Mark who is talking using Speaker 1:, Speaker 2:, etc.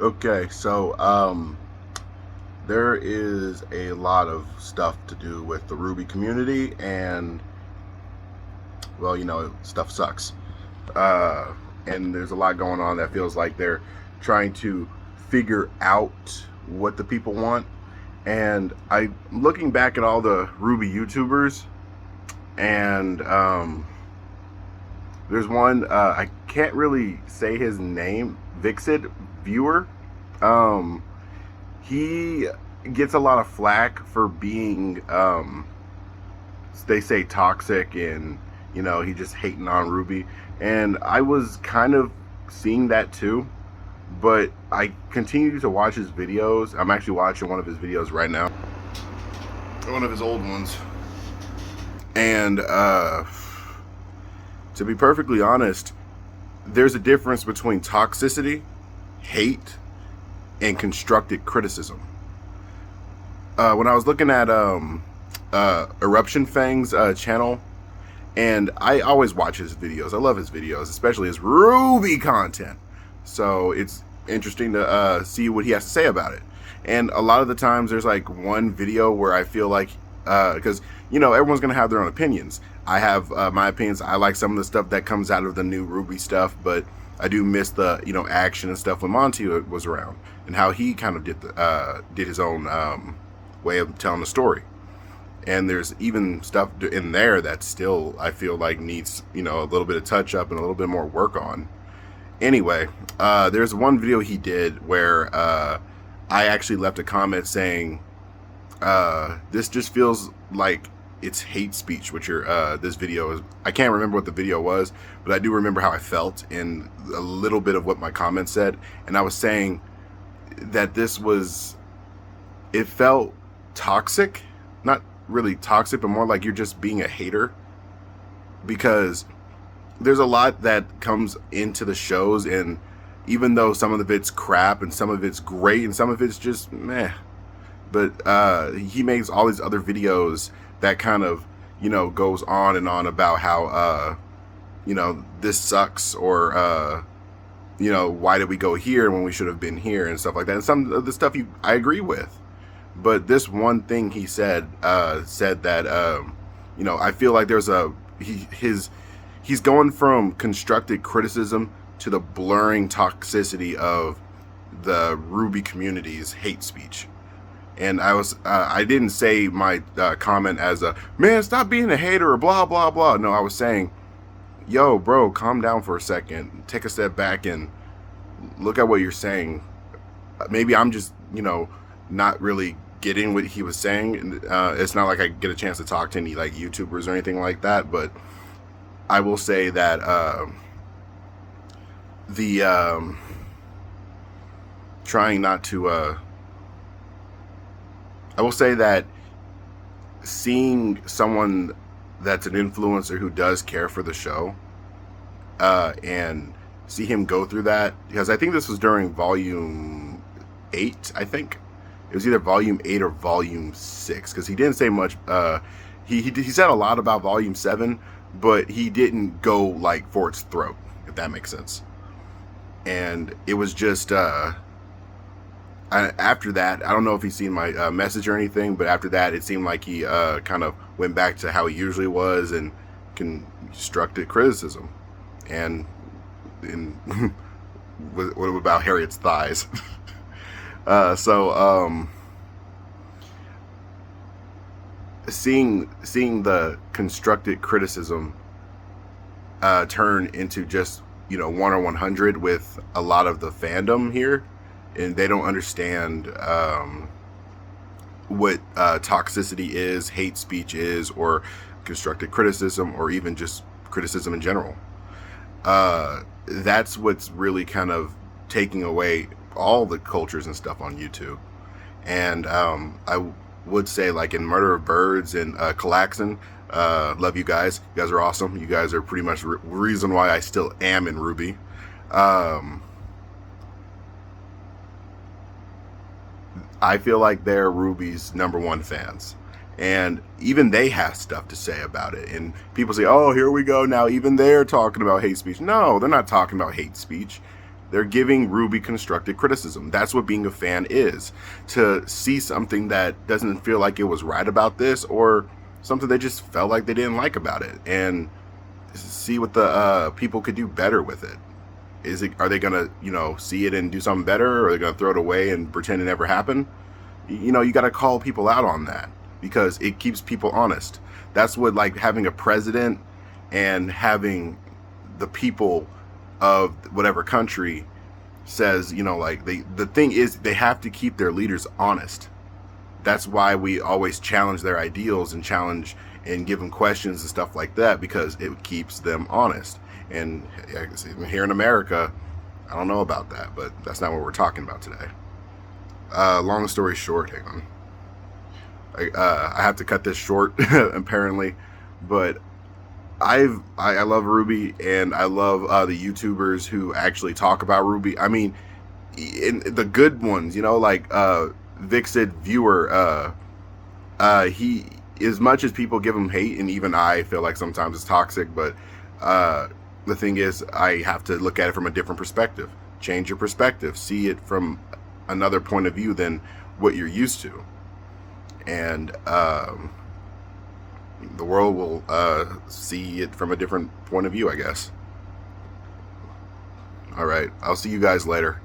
Speaker 1: Okay, so there is a lot of stuff to do with the Ruby community, and well, stuff sucks. Uh, and there's a lot going on that feels like they're trying to figure out what the people want. And I looking back at all the Ruby YouTubers, and there's one I can't really say his name, Vixid Viewer. Um, he gets a lot of flack for being they say toxic, and he just hating on Ruby, and I was kind of seeing that too, but I continue to watch his videos. I'm actually watching one of his videos right now, one of his old ones, and to be perfectly honest, there's a difference between toxicity, hate, and constructive criticism. When I was looking at Eruption Fang's channel, and I always watch his videos. I love his videos, especially his Ruby content. So it's interesting to see what he has to say about it. And a lot of the times there's like one video where I feel like, because, everyone's going to have their own opinions. I have my opinions. I like some of the stuff that comes out of the new Ruby stuff, but I do miss the, action and stuff when Monty was around, and how he kind of did his own way of telling the story. And there's even stuff in there that still I feel like needs a little bit of touch up and a little bit more work on. Anyway, there's one video he did where I actually left a comment saying this just feels like it's hate speech, which this video is. I can't remember what the video was, but I do remember how I felt and a little bit of what my comment said. And I was saying that it felt toxic, not really toxic, but more like you're just being a hater, because there's a lot that comes into the shows, and even though some of it's crap and some of it's great and some of it's just meh, but he makes all these other videos that kind of goes on and on about how this sucks, or why did we go here when we should have been here, and stuff like that. And some of the stuff I agree with. But this one thing he said that I feel like there's he's going from constructive criticism to the blurring toxicity of the Ruby community's hate speech. And I didn't say my comment as a man, stop being a hater or blah blah blah. No, I was saying, yo, bro, calm down for a second, take a step back and look at what you're saying. Maybe I'm just not really getting what he was saying. It's not like I get a chance to talk to any like YouTubers or anything like that, but I will say that the trying not to I will say that seeing someone that's an influencer who does care for the show, and see him go through that, because I think this was during volume 8, I think. It was either volume 8 or volume 6, because he didn't say much. He said a lot about volume 7, but he didn't go like for its throat, if that makes sense. And it was just after that, I don't know if he's seen my message or anything, but after that, it seemed like he kind of went back to how he usually was and constructed criticism. And what about Harriet's thighs? Seeing the constructed criticism turn into just 1 or 100 with a lot of the fandom here, and they don't understand what toxicity is, hate speech is, or constructive criticism, or even just criticism in general. That's what's really kind of taking away all the cultures and stuff on YouTube. And I would say, like in Murder of Birds and Calaxin, love you guys. You guys are awesome. You guys are pretty much the reason why I still am in Ruby. I feel like they're Ruby's #1 fans. And even they have stuff to say about it. And people say, oh, here we go now. Even they're talking about hate speech. No, they're not talking about hate speech. They're giving Rwby constructive criticism. That's what being a fan is. To see something that doesn't feel like it was right about this, or something they just felt like they didn't like about it, and see what the people could do better with it. Are they gonna, see it and do something better, or are they gonna throw it away and pretend it never happened? You got to call people out on that, because it keeps people honest. That's what, like, having a president and having the people of whatever country says, like, the thing is, they have to keep their leaders honest. That's why we always challenge their ideals and challenge and give them questions and stuff like that, because it keeps them honest. And here in America, I don't know about that, but that's not what we're talking about today. Long story short, hang on. I have to cut this short, apparently, but I love Rwby, and I love the YouTubers who actually talk about Rwby. I mean, in the good ones, like Vixid Viewer. He, as much as people give him hate, and even I feel like sometimes it's toxic, but the thing is, I have to look at it from a different perspective. Change your perspective. See it from another point of view than what you're used to, and the world will see it from a different point of view, I guess. All right, I'll see you guys later.